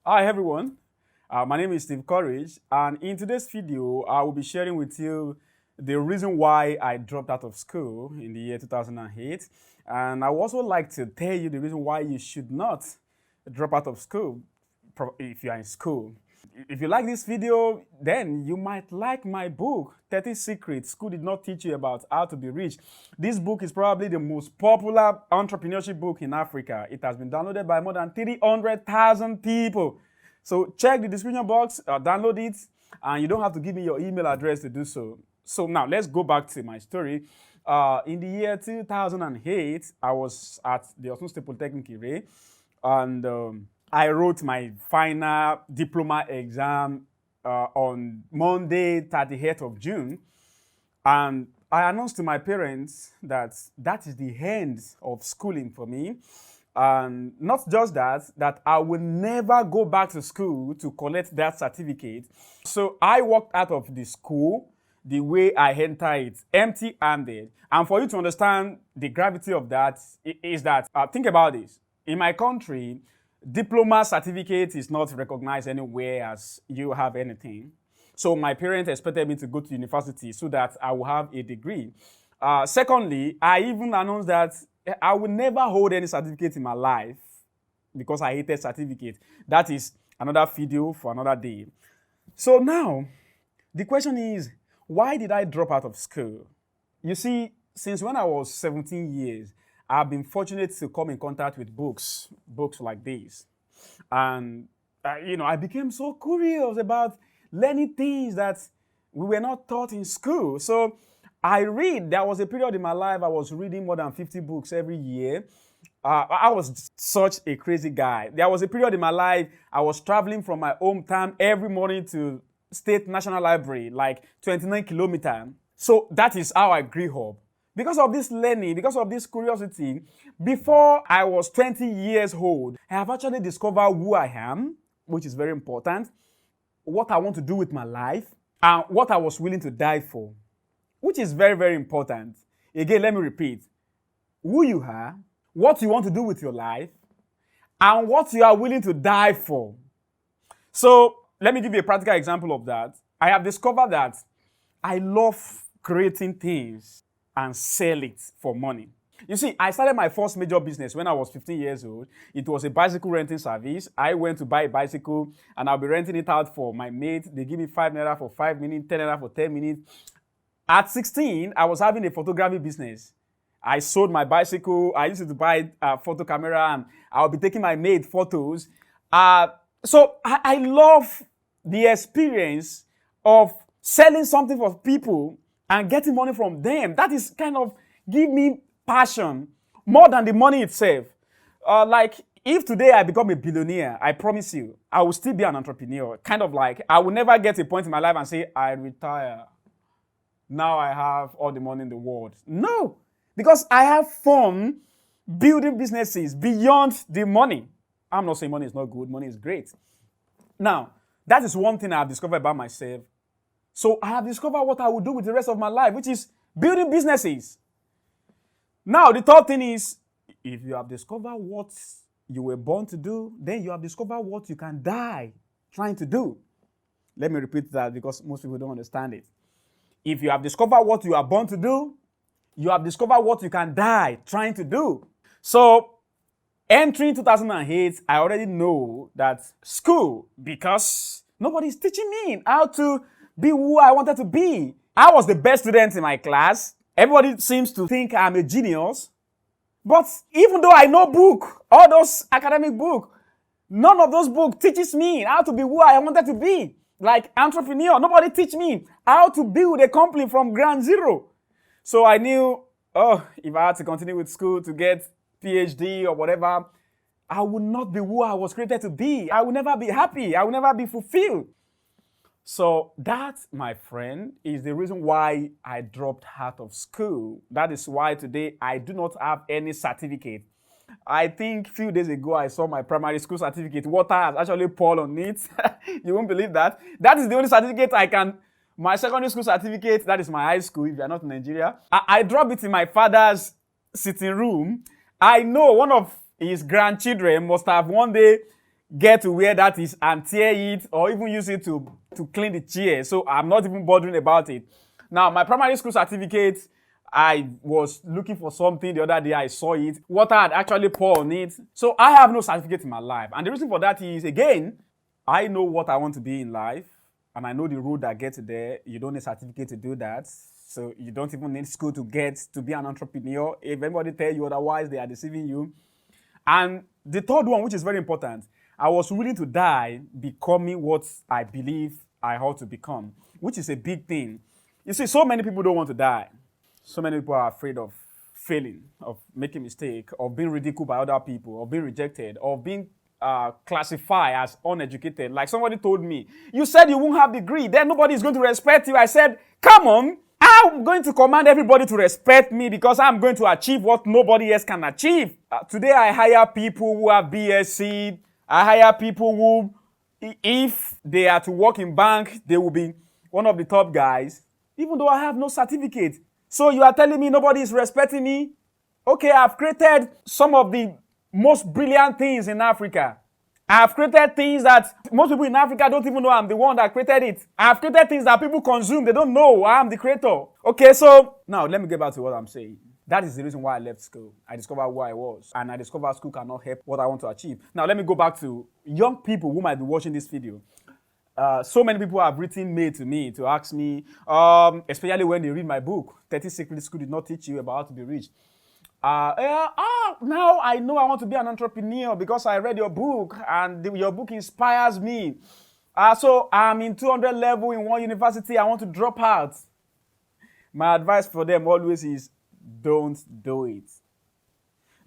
Hi everyone, my name is Steve Courage, and in today's video, I will be sharing with you the reason why I dropped out of school in the year 2008. And I would also like to tell you the reason why you should not drop out of school if you are in school. If you like this video, then you might like my book, 30 Secrets School Did Not Teach You About How to Be Rich. This book is probably the most popular entrepreneurship book in Africa. It has been downloaded by more than 300,000 people. So check the description box, download it, and you don't have to give me your email address to do so. So now let's go back to my story. In the year 2008, I was at the Osun State Polytechnic Ire, and I wrote my final diploma exam on Monday, 30th of June. And I announced to my parents that that is the end of schooling for me. And not just that, that I will never go back to school to collect that certificate. So I walked out of the school the way I entered it, empty-handed. And for you to understand the gravity of that is that, think about this. In my country, diploma certificate is not recognized anywhere as you have anything. So my parents expected me to go to university so that I will have a degree. Secondly, I even announced that I will never hold any certificate in my life because I hated certificate. That is another video for another day. So now, the question is, why did I drop out of school? You see, since when I was 17 years, I've been fortunate to come in contact with books like this. And, I became so curious about learning things that we were not taught in school. So there was a period in my life I was reading more than 50 books every year. I was such a crazy guy. There was a period in my life I was traveling from my hometown every morning to State National Library, like 29 kilometers. So that is how I grew up. Because of this learning, because of this curiosity, before I was 20 years old, I have actually discovered who I am, which is very important, what I want to do with my life, and what I was willing to die for, which is very, very important. Again, let me repeat. Who you are, what you want to do with your life, and what you are willing to die for. So, let me give you a practical example of that. I have discovered that I love creating things and sell it for money. You see, I started my first major business when I was 15 years old. It was a bicycle renting service. I went to buy a bicycle and I'll be renting it out for my mate. They give me 5 naira for 5 minutes, 10 naira for 10 minutes. At 16, I was having a photography business. I sold my bicycle. I used to buy a photo camera and I'll be taking my mate photos. So I love the experience of selling something for people and getting money from them. That is kind of give me passion more than the money itself. Like if today I become a billionaire, I promise you, I will still be an entrepreneur. Kind of like I will never get a point in my life and say, I retire. Now I have all the money in the world. No, because I have fun building businesses beyond the money. I'm not saying money is not good. Money is great. Now, that is one thing I have discovered about myself. So I have discovered what I will do with the rest of my life, which is building businesses. Now, the third thing is, if you have discovered what you were born to do, then you have discovered what you can die trying to do. Let me repeat that because most people don't understand it. If you have discovered what you are born to do, you have discovered what you can die trying to do. So, entering 2008, I already know that school, because nobody's teaching me how to be who I wanted to be. I was the best student in my class. Everybody seems to think I'm a genius. But even though I know book, all those academic books, none of those books teaches me how to be who I wanted to be. Like entrepreneur, nobody teach me how to build a company from ground zero. So I knew, if I had to continue with school to get PhD or whatever, I would not be who I was created to be. I will never be happy. I will never be fulfilled. So that, my friend, is the reason why I dropped out of school. That is why today I do not have any certificate. I think a few days ago I saw my primary school certificate. Water has actually poured on it. You won't believe that. That is the only certificate I can. My secondary school certificate, that is my high school if you are not in Nigeria. I dropped it in my father's sitting room. I know one of his grandchildren must have one day get to where that is and tear it or even use it to clean the chair. So I'm not even bothering about it. Now, my primary school certificate, I was looking for something the other day. I saw it. Water had actually poured on it. So I have no certificate in my life. And the reason for that is, again, I know what I want to be in life. And I know the road that gets there. You don't need a certificate to do that. So you don't even need school to get to be an entrepreneur. If anybody tell you otherwise, they are deceiving you. And the third one, which is very important, I was willing to die becoming what I believe I ought to become, which is a big thing. You see, so many people don't want to die. So many people are afraid of failing, of making a mistake, of being ridiculed by other people, of being rejected, of being classified as uneducated. Like somebody told me, you said you won't have a degree, then nobody is going to respect you. I said, come on, I'm going to command everybody to respect me because I'm going to achieve what nobody else can achieve. Today I hire people who have BSc. I hire people who, if they are to work in bank, they will be one of the top guys, even though I have no certificate. So you are telling me nobody is respecting me? Okay, I've created some of the most brilliant things in Africa. I've created things that most people in Africa don't even know I'm the one that created it. I've created things that people consume. They don't know I'm the creator. Okay, so now let me get back to what I'm saying. That is the reason why I left school. I discovered who I was, and I discovered school cannot help what I want to achieve. Now let me go back to young people who might be watching this video. So many people have written mail to me to ask me, especially when they read my book, 30 Secrets School Did Not Teach You About How to Be Rich. Now I know I want to be an entrepreneur because I read your book and your book inspires me. So I'm in 200 level in one university. I want to drop out. My advice for them always is don't do it.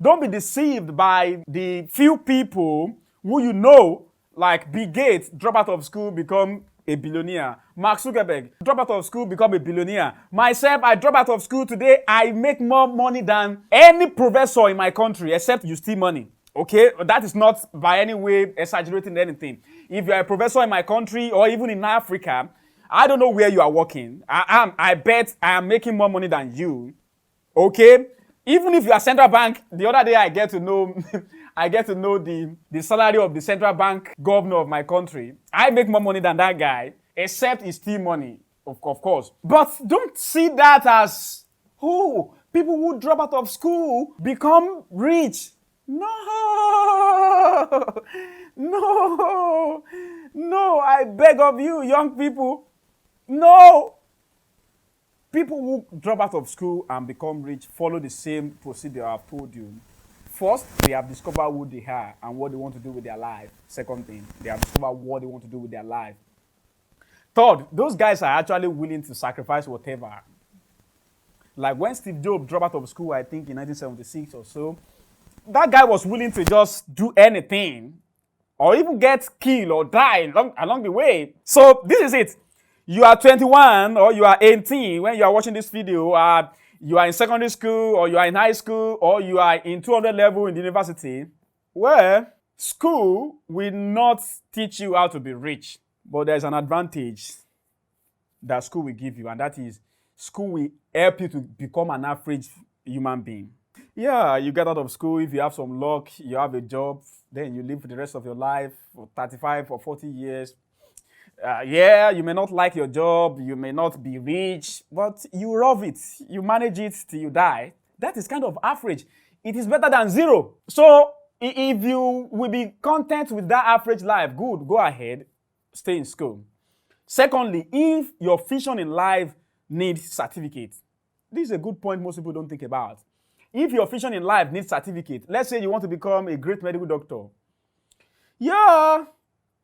Don't be deceived by the few people who you know, like Bill Gates, drop out of school, become a billionaire. Mark Zuckerberg, drop out of school, become a billionaire. Myself, I drop out of school today. I make more money than any professor in my country, except you steal money. Okay? That is not by any way exaggerating anything. If you're a professor in my country or even in Africa, I don't know where you are working. I bet I am making more money than you. Okay? Even if you are central bank, the other day I get to know the salary of the central bank governor of my country. I make more money than that guy, except he steal money, of course. But don't see that as, people who drop out of school become rich. No, I beg of you, young people, no. People who drop out of school and become rich follow the same procedure I've told you. First, they have discovered who they are and what they want to do with their life. Second thing, they have discovered what they want to do with their life. Third, those guys are actually willing to sacrifice whatever. Like when Steve Jobs dropped out of school, I think in 1976 or so, that guy was willing to just do anything or even get killed or die along the way. So this is it. You are 21 or you are 18 when you are watching this video. You are in secondary school or you are in high school or you are in 200 level in the university. Well, school will not teach you how to be rich. But there's an advantage that school will give you, and that is school will help you to become an average human being. Yeah, you get out of school, if you have some luck, you have a job, then you live for the rest of your life for 35 or 40 years. You may not like your job, you may not be rich, but you love it. You manage it till you die. That is kind of average. It is better than zero. So if you will be content with that average life, good, go ahead, stay in school. Secondly, if your vision in life needs certificate, this is a good point most people don't think about. If your vision in life needs certificate, let's say you want to become a great medical doctor. Yeah,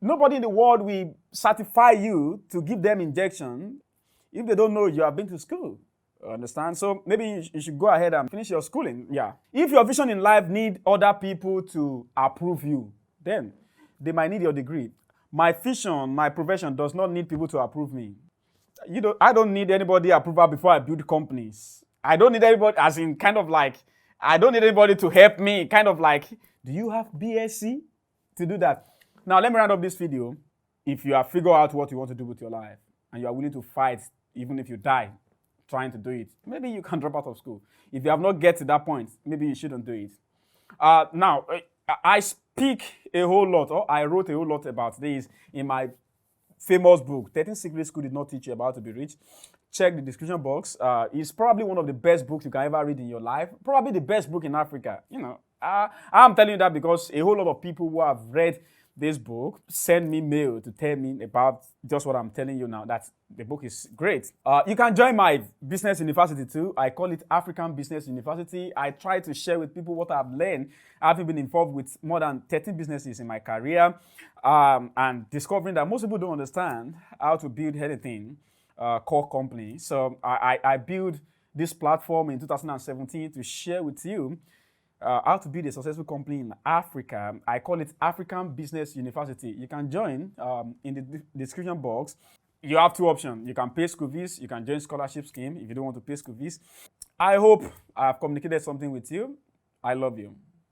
nobody in the world will certify you to give them injection if they don't know you have been to school. Understand? So maybe you should go ahead and finish your schooling. Yeah. If your vision in life need other people to approve you, then they might need your degree. My vision, my profession does not need people to approve me. I don't need anybody approval before I build companies. I don't need anybody, as in kind of like, I don't need anybody to help me. Kind of like, do you have BSc to do that? Now, let me round up this video. If you have figured out what you want to do with your life and you are willing to fight, even if you die trying to do it, maybe you can drop out of school. If you have not get to that point, maybe you shouldn't do it. Now, I speak a whole lot, or I wrote a whole lot about this in my famous book, 13 Secrets School Did Not Teach You About to Be Rich. Check the description box. It's probably one of the best books you can ever read in your life. Probably the best book in Africa. I'm telling you that because a whole lot of people who have read this book send me mail to tell me about just what I'm telling you now. That the book is great. You can join my business university too. I call it African Business University. I try to share with people what I've learned. I've been involved with more than 13 businesses in my career, and discovering that most people don't understand how to build anything, core company. So I built this platform in 2017 to share with you how to build a successful company in Africa. I call it African Business University. You can join in the description box. You have two options. You can pay school fees. You can join scholarship scheme if you don't want to pay school fees. I hope I have communicated something with you. I love you.